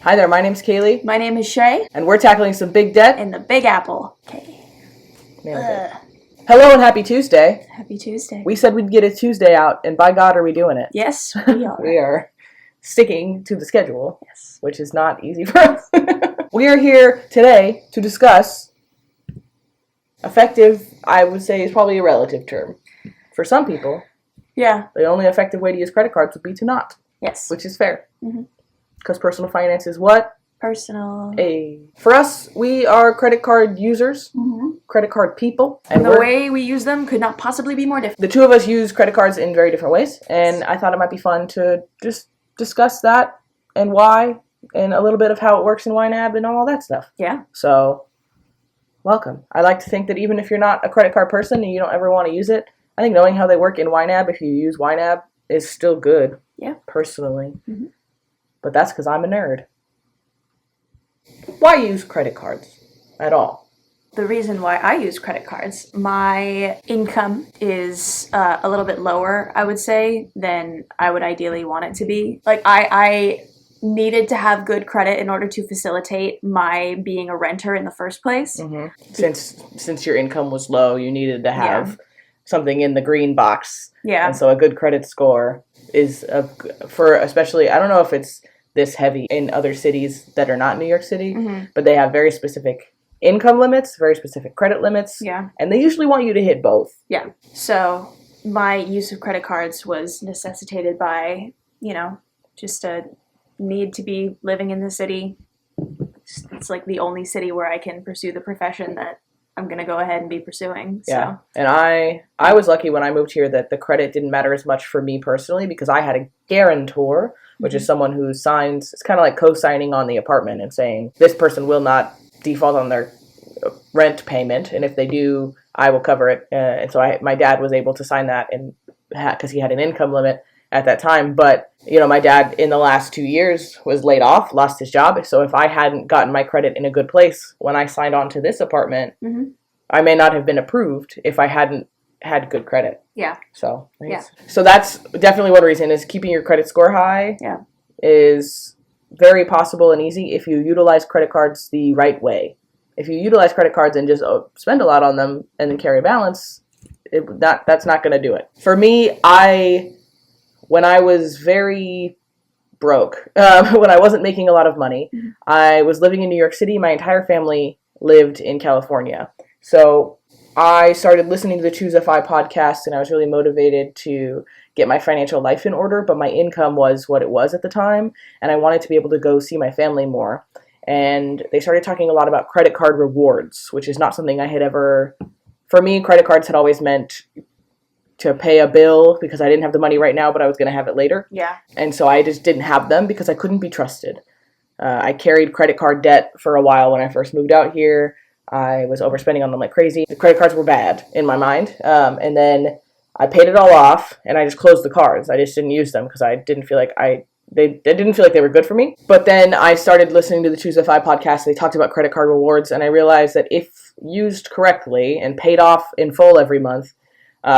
Hi there, my name's Kaylee. My name is Shay. And we're tackling some big debt in the Big Apple. Okay. Hello and happy Tuesday. Happy Tuesday. We said we'd get a Tuesday out, and by God are we doing it. Yes, we are. We are sticking to the schedule, Yes. Which is not easy for us. We are here today to discuss effective, I would say is probably a relative term. For some people, Yeah. the only effective way to use credit cards would be to not, Yes. which is fair. Mhm. Because personal finance is what? Personal. For us, we are credit card users, Mhm. credit card people. And the way we use them could not possibly be more different. The two of us use credit cards in very different ways, and I thought it might be fun to just discuss that and why, and a little bit of how it works in YNAB and all that stuff. Yeah. So, welcome. I like to think that even if you're not a credit card person and you don't ever want to use it, I think knowing how they work in YNAB, if you use YNAB, is still good. Yeah. Personally. Mhm. But that's because I'm a nerd. Why use credit cards at all? The reason why I use credit cards, my income is a little bit lower, I would say, than I would ideally want it to be. Like, I needed to have good credit in order to facilitate my being a renter in the first place. Mm-hmm. Since your income was low, you needed to have something in the green box. Yeah. And so a good credit score is for especially, I don't know if it's this heavy in other cities that are not New York City, Mhm. but they have very specific income limits, very specific credit limits. Yeah. And they usually want you to hit both. Yeah. So my use of credit cards was necessitated by, just a need to be living in the city. It's like the only city where I can pursue the profession that I'm going to go ahead and be pursuing. Yeah. So. And I was lucky when I moved here that the credit didn't matter as much for me personally because I had a guarantor, which is someone who signs, it's kind of like co-signing on the apartment and saying, this person will not default on their rent payment, and if they do, I will cover it. And so my dad was able to sign that, and because he had an income limit at that time. But my dad in the last 2 years was laid off, lost his job. So if I hadn't gotten my credit in a good place when I signed on to this apartment, Mm-hmm. I may not have been approved if I hadn't had good credit. Yeah. So So that's definitely one reason is keeping your credit score high. Yeah. Is very possible and easy if you utilize credit cards the right way. If you utilize credit cards and just spend a lot on them and then carry a balance, that's not going to do it. For me, when I was very broke, when I wasn't making a lot of money, Mm-hmm. I was living in New York City. My entire family lived in California. So I started listening to the Choose FI podcast, and I was really motivated to get my financial life in order, but my income was what it was at the time, and I wanted to be able to go see my family more. And they started talking a lot about credit card rewards, which is not something I had ever... For me, credit cards had always meant to pay a bill because I didn't have the money right now, but I was going to have it later. Yeah. And so I just didn't have them because I couldn't be trusted. I carried credit card debt for a while when I first moved out here. I was overspending on them like crazy. The credit cards were bad in my mind. And then I paid it all off, and I just closed the cards. I just didn't use them because I didn't feel like they didn't feel like they were good for me. But then I started listening to the Choose FI podcast. They talked about credit card rewards, and I realized that if used correctly and paid off in full every month,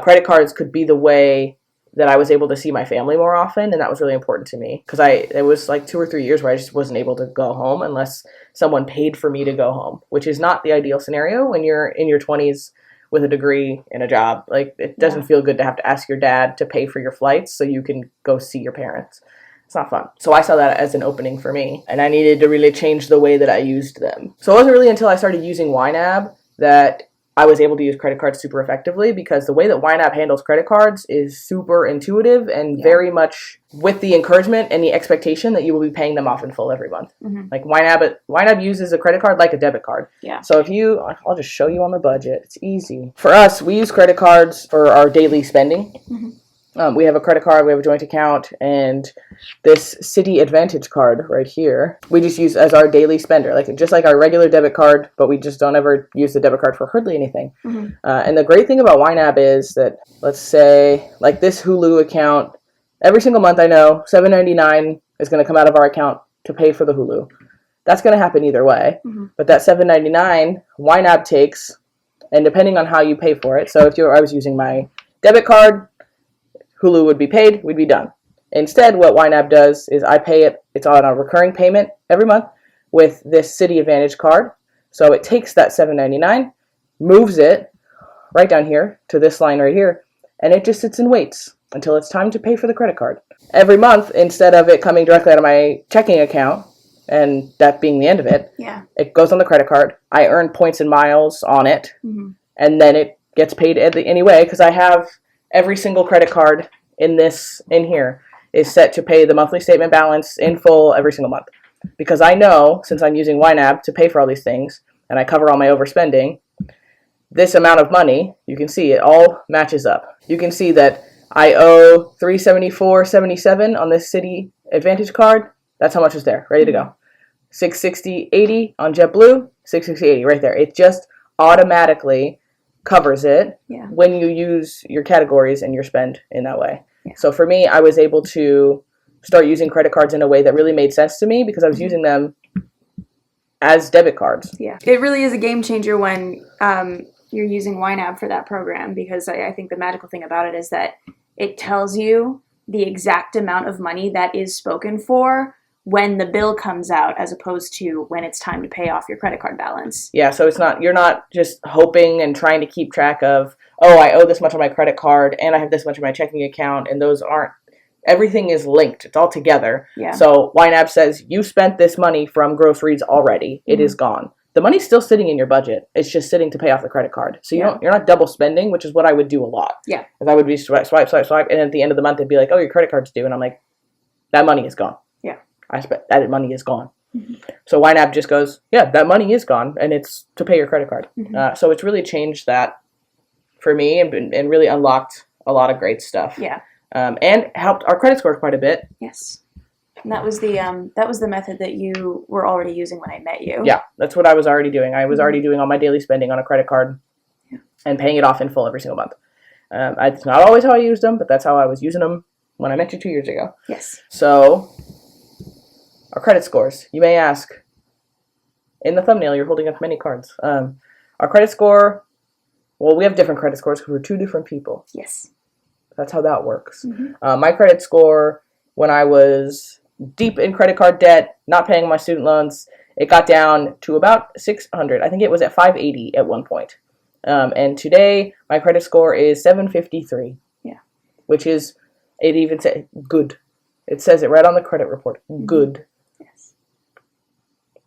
credit cards could be the way that I was able to see my family more often, and that was really important to me because it was like 2 or 3 years where I just wasn't able to go home unless someone paid for me to go home, which is not the ideal scenario when you're in your 20s with a degree and a job. Like, it doesn't feel good to have to ask your dad to pay for your flights so you can go see your parents. It's not fun. So I saw that as an opening for me, and I needed to really change the way that I used them. So it wasn't really until I started using YNAB that I was able to use credit cards super effectively, because the way that YNAB handles credit cards is super intuitive and very much with the encouragement and the expectation that you will be paying them off in full every month. Mm-hmm. Like YNAB uses a credit card like a debit card. Yeah. So I'll just show you on the budget. It's easy. For us, we use credit cards for our daily spending. Mm-hmm. We have a credit card, we have a joint account, and this City Advantage card right here, we just use as our daily spender, just like our regular debit card, but we just don't ever use the debit card for hardly anything. Mm-hmm. And the great thing about YNAB is that, let's say, like this Hulu account, every single month I know $7.99 is going to come out of our account to pay for the Hulu. That's going to happen either way. Mm-hmm. But that $7.99 YNAB takes, and depending on how you pay for it, so if I was using my debit card, Hulu would be paid, we'd be done. Instead, what YNAB does is I pay it, it's on a recurring payment every month with this City Advantage card. So it takes that $7.99, moves it right down here to this line right here, and it just sits and waits until it's time to pay for the credit card. Every month, instead of it coming directly out of my checking account, and that being the end of it, it goes on the credit card. I earn points and miles on it, and then it gets paid anyway, because I have every single credit card in here is set to pay the monthly statement balance in full every single month. Because I know, since I'm using YNAB to pay for all these things, and I cover all my overspending, this amount of money, you can see it all matches up. You can see that I owe $374.77 on this City Advantage card. That's how much is there, ready to go. $660.80 on JetBlue, $660.80 right there. It just automatically covers it when you use your categories and your spend in that way. So for me, I was able to start using credit cards in a way that really made sense to me because I was using them as debit cards. Yeah, it really is a game changer when you're using YNAB for that program, because I think the magical thing about it is that it tells you the exact amount of money that is spoken for when the bill comes out, as opposed to when it's time to pay off your credit card balance. Yeah, so you're not just hoping and trying to keep track of, oh, I owe this much on my credit card and I have this much in my checking account, and those aren't, everything is linked. It's all together. Yeah. So YNAB says you spent this money from groceries already. It is gone. The money's still sitting in your budget. It's just sitting to pay off the credit card. So you're not double spending, which is what I would do a lot. Yeah. Because I would be swipe, and at the end of the month it'd be like, oh, your credit card's due, and I'm like, that money is gone. Yeah. That money is gone. So YNAB just goes, yeah, that money is gone, and it's to pay your credit card. So it's really changed that for me and really unlocked a lot of great stuff. Yeah. And helped our credit score quite a bit. Yes. And that was the method that you were already using when I met you. Yeah, that's what I was already doing. I was already doing all my daily spending on a credit card and paying it off in full every single month. It's not always how I used them, but that's how I was using them when I met you 2 years ago. Yes. So, our credit scores. You may ask, in the thumbnail, you're holding up many cards. Our credit score, well, we have different credit scores because we're two different people. Yes. That's how that works. My credit score, when I was deep in credit card debt, not paying my student loans, it got down to about 600. I think it was at 580 at one point. And today, my credit score is 753. Yeah. Which is, it even says good. It says it right on the credit report. Good. Yes.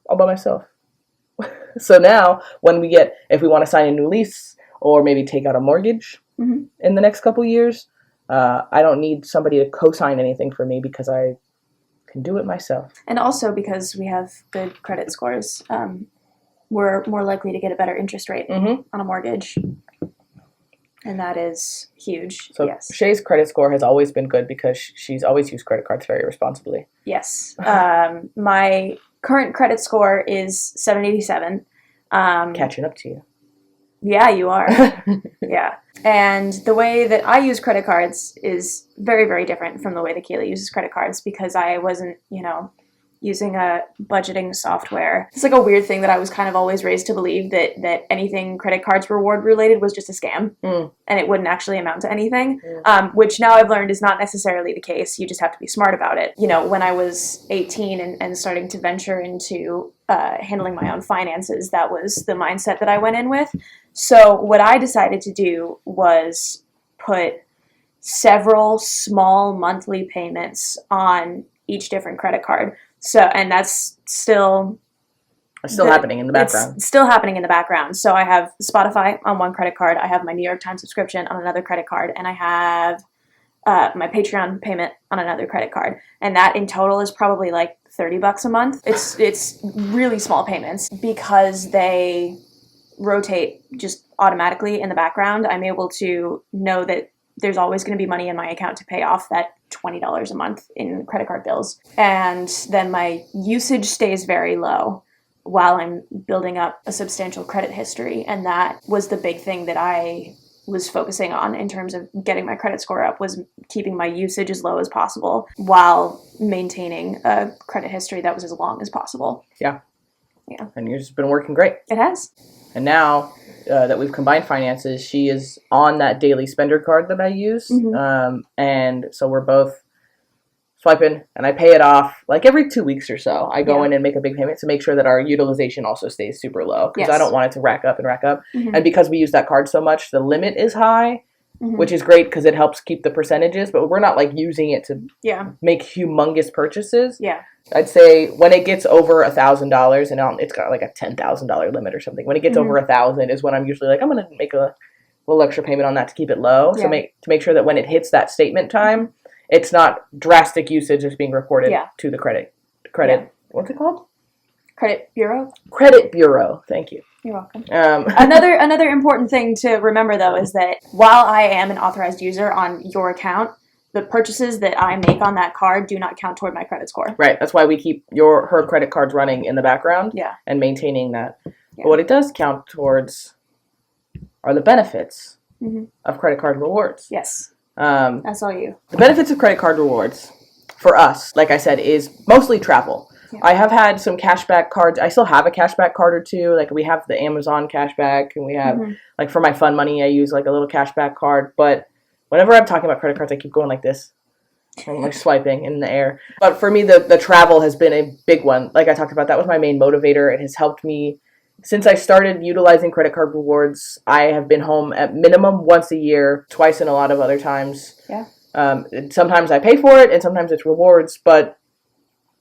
All by myself. So now, if we want to sign a new lease or maybe take out a mortgage in the next couple years, I don't need somebody to co-sign anything for me because I can do it myself. And also because we have good credit scores, we're more likely to get a better interest rate on a mortgage. And that is huge. So yes. Shay's credit score has always been good because she's always used credit cards very responsibly. Yes. My current credit score is 787. Catching up to you. Yeah, you are. Yeah. And the way that I use credit cards is very, very different from the way that Kayla uses credit cards because I wasn't, using a budgeting software. It's like a weird thing that I was kind of always raised to believe that anything credit cards reward related was just a scam and it wouldn't actually amount to anything, which now I've learned is not necessarily the case. You just have to be smart about it. When I was 18 and starting to venture into handling my own finances, that was the mindset that I went in with. So what I decided to do was put several small monthly payments on each different credit card. So, and that's still happening in the background. It's still happening in the background. So I have Spotify on one credit card. I have my New York Times subscription on another credit card. And I have my Patreon payment on another credit card. And that in total is probably like $30 a month. It's really small payments because they rotate just automatically in the background. I'm able to know that there's always going to be money in my account to pay off that $20 a month in credit card bills. And then my usage stays very low while I'm building up a substantial credit history. And that was the big thing that I was focusing on in terms of getting my credit score up, was keeping my usage as low as possible while maintaining a credit history that was as long as possible. Yeah. Yeah. And it's been working great. It has. And now that we've combined finances, she is on that daily spender card that I use. And so we're both swiping, and I pay it off like every 2 weeks or so. I go Yeah. in and make a big payment to make sure that our utilization also stays super low, because I Yes. don't want it to rack up and rack up. Mhm. And because we use that card so much, the limit is high, Mhm. which is great because it helps keep the percentages, but we're not like using it to Yeah. make humongous purchases. Yeah. I'd say when it gets over $1,000, and it's got like a $10,000 limit or something. When it gets Mhm. over 1,000 is when I'm usually like, I'm gonna make a little extra payment on that to keep it low. So Yeah. make sure that when it hits that statement time, it's not drastic usage that's being reported Yeah. to the credit. Yeah. What's it called? Credit bureau. Credit bureau. Thank you. You're welcome. Um, Another important thing to remember, though, is that while I am an authorized user on your account, the purchases that I make on that card do not count toward my credit score. right. That's why we keep her credit cards running in the background. Yeah. And maintaining that. Yeah. But what it does count towards are the benefits Mhm. of credit card rewards. Yes. Um, That's all you. The benefits of credit card rewards for us, like I said, is mostly travel. Yeah. I have had some cashback cards. I still have a cashback card or two. Like we have the Amazon cashback, and we have Mhm. like for my fun money, I use like a little cashback card. But whenever I'm talking about credit cards, I keep going like this. I'm like swiping in the air. But for me, the travel has been a big one. Like I talked about, that was my main motivator. It has helped me. Since I started utilizing credit card rewards, I have been home at minimum once a year, twice in a lot of other times. Yeah. Sometimes I pay for it, and sometimes it's rewards, but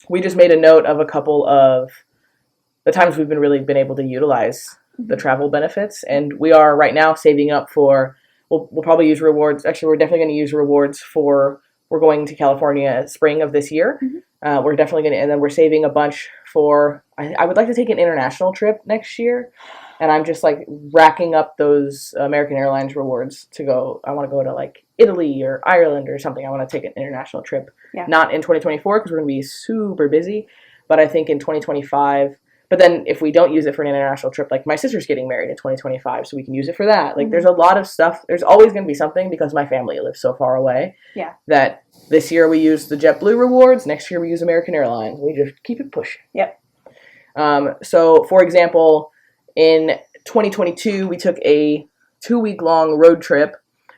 we just made a note of a couple of the times we've been able to utilize the travel benefits, and we are right now saving up for, we'll probably use rewards. Actually, we're definitely going to use rewards we're going to California spring of this year. Mhm. We're definitely going to, and then we're saving a bunch for, I would like to take an international trip next year. And I'm just like racking up those American Airlines rewards to go. I want to go to like Italy or Ireland or something. I want to take an international trip. Yeah. Not in 2024 because we're going to be super busy, but I think in 2025. But then if we don't use it for an international trip, like my sister's getting married in 2025, so we can use it for that. Like there's a lot of stuff. There's always going to be something because my family lives so far away. Yeah. That this year we use the JetBlue rewards. Next year we use American Airlines. We just keep it pushing. Yep. So for example, in 2022, we took a 2-week-long road trip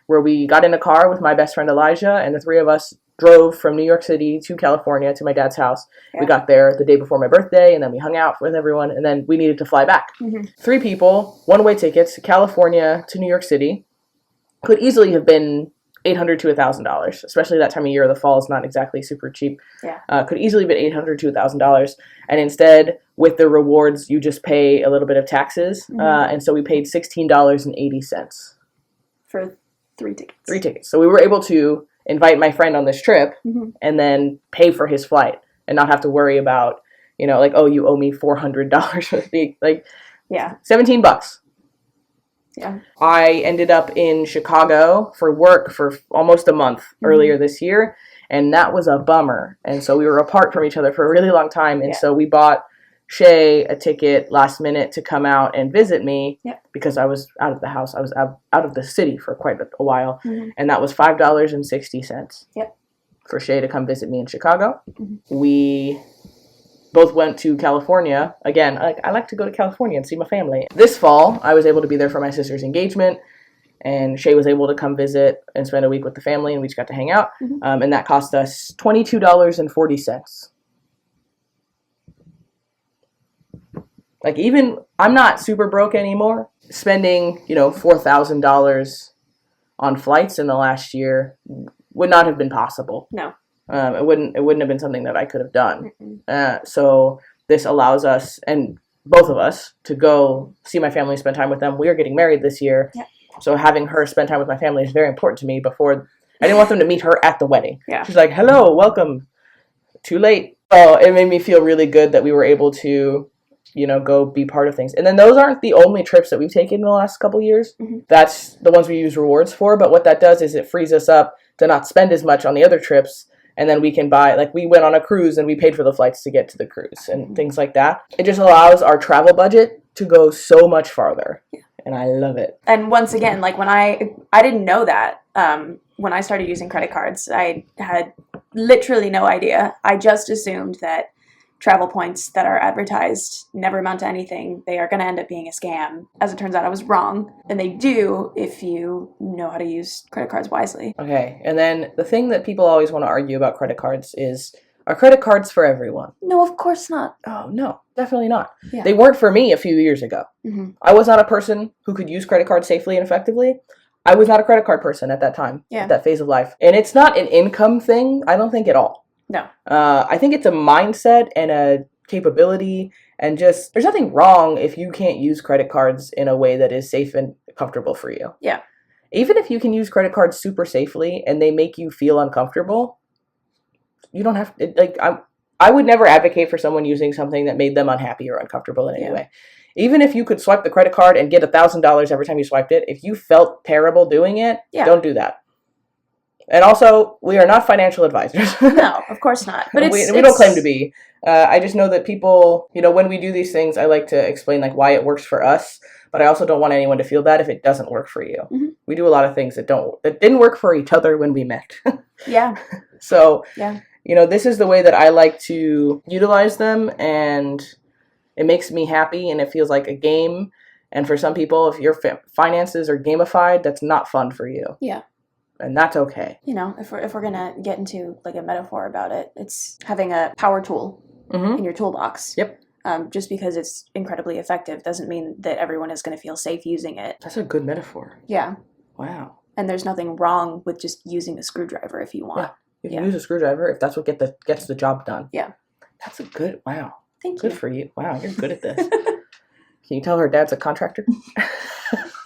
where we got in a car with my best friend Elijah, and the three of us drove from New York City to California to my dad's house. Yeah. We got there the day before my birthday, and then we hung out with everyone, and then we needed to fly back. Mhm. 3 people, one-way tickets, California to New York City. Could easily have been $800 to $1,000, especially that time of year. The fall is not exactly super cheap. Yeah. Could easily have been $800 to $1,000, and instead, with the rewards, you just pay a little bit of taxes, and so we paid $16.80 For 3 tickets. 3 tickets. So we were able to invite my friend on this trip Mhm. and then pay for his flight and not have to worry about, like, oh, you owe me $400 for the, like, Yeah. $17. Yeah. I ended up in Chicago for work for almost a month earlier this year, and that was a bummer. And so we were apart from each other for a really long time, and so we bought Shay a ticket last minute to come out and visit me because I was out of the house. I was out of the city for quite a while, and that was $5.60 for Shay to come visit me in Chicago. We both went to California. Again, I like to go to California and see my family. This fall, I was able to be there for my sister's engagement, and Shay was able to come visit and spend a week with the family, and we just got to hang out, and that cost us $22.40. Like, even, I'm not super broke anymore. Spending, $4,000 on flights in the last year would not have been possible. No. It wouldn't have been something that I could have done. So this allows us, and both of us, to go see my family, spend time with them. We are getting married this year. Yep. So having her spend time with my family is very important to me. I didn't want them to meet her at the wedding. Yeah. She's like, hello, welcome. Too late. So it made me feel really good that we were able to go be part of things. And then those aren't the only trips that we've taken in the last couple years. That's the ones we use rewards for. But what that does is it frees us up to not spend as much on the other trips. And then we can buy, like, we went on a cruise and we paid for the flights to get to the cruise and things like that. It just allows our travel budget to go so much farther. And I love it. And once again, like, when I didn't know that when I started using credit cards. I had literally no idea. I just assumed that travel points that are advertised never amount to anything. They are going to end up being a scam. As it turns out, I was wrong. And they do if you know how to use credit cards wisely. Okay. And then the thing that people always want to argue about credit cards is, are credit cards for everyone? No, of course not. Oh, no, definitely not. Yeah. They weren't for me a few years ago. Mm-hmm. I was not a person who could use credit cards safely and effectively. I was not a credit card person at that time, at that phase of life. And it's not an income thing, I don't think, at all. No. I think it's a mindset and a capability, and just, there's nothing wrong if you can't use credit cards in a way that is safe and comfortable for you. Yeah. Even if you can use credit cards super safely and they make you feel uncomfortable, you don't have to, like, I would never advocate for someone using something that made them unhappy or uncomfortable in any way. Even if you could swipe the credit card and get $1,000 every time you swiped it, if you felt terrible doing it, don't do that. And also, we are not financial advisors. No, of course not. But we don't claim to be. I just know that people, when we do these things, I like to explain like why it works for us. But I also don't want anyone to feel bad if it doesn't work for you. Mm-hmm. We do a lot of things that didn't work for each other when we met. Yeah. So, this is the way that I like to utilize them, and it makes me happy, and it feels like a game. And for some people, if your finances are gamified, that's not fun for you. Yeah. And that's okay. If we're gonna get into like a metaphor about it, it's having a power tool in your toolbox. Yep. Just because it's incredibly effective doesn't mean that everyone is going to feel safe using it. That's a good metaphor. Yeah. Wow. And there's nothing wrong with just using a screwdriver if you want. Yeah. You can use a screwdriver if that's what gets the job done. Yeah. That's a good, wow. Thank you. Good for you. Wow, you're good at this. Can you tell her dad's a contractor?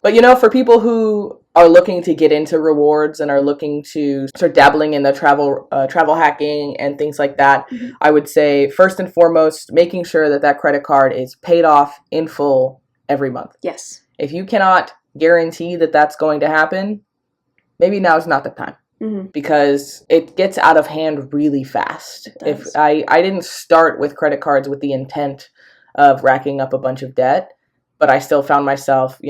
But, for people who are looking to get into rewards and are looking to start dabbling in the travel hacking and things like that, I would say, first and foremost, making sure that credit card is paid off in full every month. Yes. If you cannot guarantee that that's going to happen, maybe now is not the time. Mm-hmm. Because it gets out of hand really fast. If I didn't start with credit cards with the intent of racking up a bunch of debt, but I still found myself,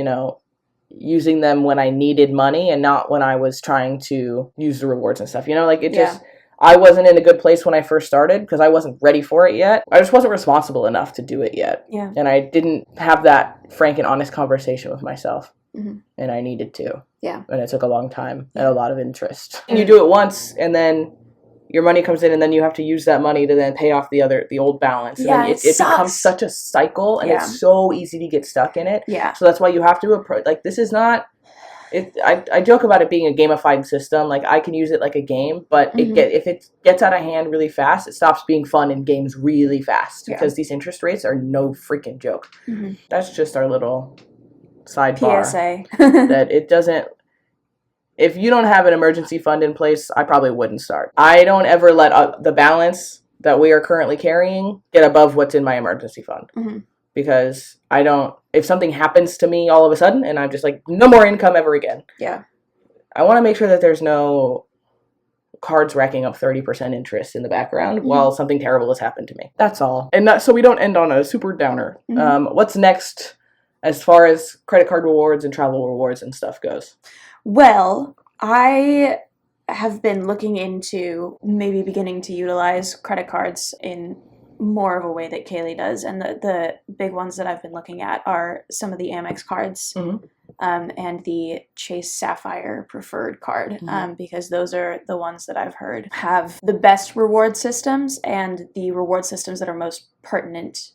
using them when I needed money and not when I was trying to use the rewards and stuff. I wasn't in a good place when I first started because I wasn't ready for it yet. I just wasn't responsible enough to do it yet. Yeah. And I didn't have that frank and honest conversation with myself. Mm-hmm. And I needed to. Yeah. And it took a long time and a lot of interest. And you do it once, and then your money comes in, and then you have to use that money to then pay off the old balance. Yeah, and it becomes such a cycle, and it's so easy to get stuck in it. Yeah. So that's why you have to approach, like, this is not, I joke about it being a gamified system. Like, I can use it like a game, but if it gets out of hand really fast, it stops being fun in games really fast because these interest rates are no freaking joke. Mm-hmm. That's just our little sidebar. PSA. That it doesn't, if you don't have an emergency fund in place, I probably wouldn't start. I don't ever let the balance that we are currently carrying get above what's in my emergency fund. Mm-hmm. Because if something happens to me all of a sudden and I'm just like, no more income ever again. Yeah. I want to make sure that there's no cards racking up 30% interest in the background while something terrible has happened to me. That's all. And so we don't end on a super downer. Mm-hmm. What's next as far as credit card rewards and travel rewards and stuff goes? Well, I have been looking into maybe beginning to utilize credit cards in more of a way that Kaylee does. And the big ones that I've been looking at are some of the Amex cards and the Chase Sapphire Preferred card, because those are the ones that I've heard have the best reward systems and the reward systems that are most pertinent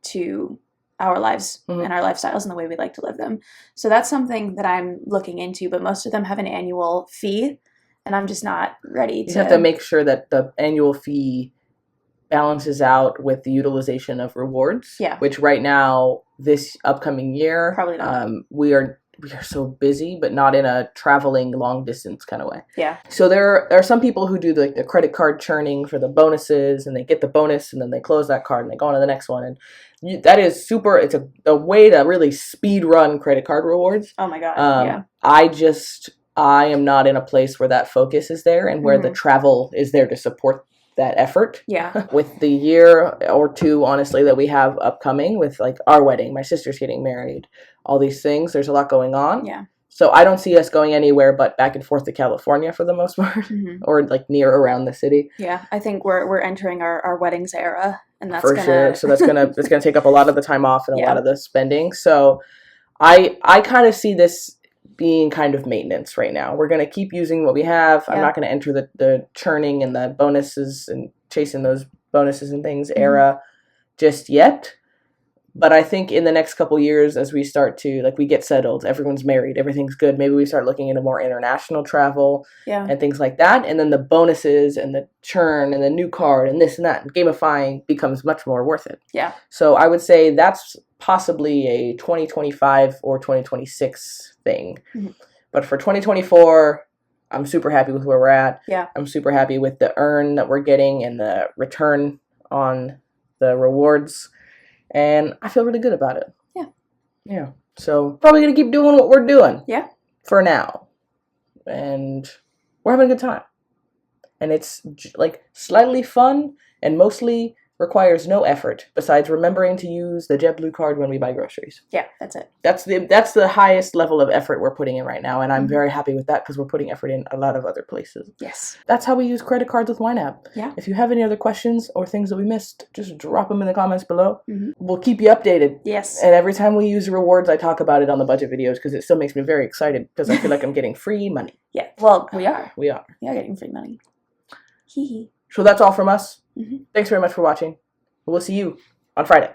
to our lives and our lifestyles and the way we like to live them. So that's something that I'm looking into, but most of them have an annual fee, and I'm just not ready to... You have to make sure that the annual fee balances out with the utilization of rewards. Yeah. Which right now, this upcoming year... Probably not. We are so busy, but not in a traveling long distance kind of way. Yeah. So there are some people who do the credit card churning for the bonuses, and they get the bonus and then they close that card and they go on to the next one. And that is super. It's a way to really speed run credit card rewards. Oh my God. Yeah. I am not in a place where that focus is there and where the travel is there to support that effort. Yeah. With the year or two, honestly, that we have upcoming with like our wedding, my sister's getting married, all these things, there's a lot going on. Yeah. So I don't see us going anywhere but back and forth to California for the most part, or like near around the city. Yeah, I think we're entering our weddings era, and that's for sure. So that's gonna take up a lot of the time off and a lot of the spending. So I kind of see this being kind of maintenance right now. We're gonna keep using what we have. I'm not gonna enter the churning and the bonuses and chasing those bonuses and things era just yet. But I think in the next couple years, as we start to, like, we get settled, everyone's married, everything's good, maybe we start looking into more international travel and things like that. And then the bonuses and the churn and the new card and this and that, and gamifying becomes much more worth it. Yeah. So I would say that's possibly a 2025 or 2026 thing. But for 2024, I'm super happy with where we're at. Yeah. I'm super happy with the earn that we're getting and the return on the rewards. And I feel really good about it. Yeah. Yeah. So probably going to keep doing what we're doing. Yeah. For now. And we're having a good time. And it's like slightly fun and mostly requires no effort besides remembering to use the JetBlue card when we buy groceries. Yeah, that's it. That's the highest level of effort we're putting in right now, and I'm very happy with that because we're putting effort in a lot of other places. Yes. That's how we use credit cards with YNAB. Yeah. If you have any other questions or things that we missed, just drop them in the comments below. We'll keep you updated. Yes. And every time we use rewards, I talk about it on the budget videos because it still makes me very excited because I feel like I'm getting free money. Yeah. Well, we are. We are. We are getting free money. Hee hee. So that's all from us. Thanks very much for watching. We'll see you on Friday.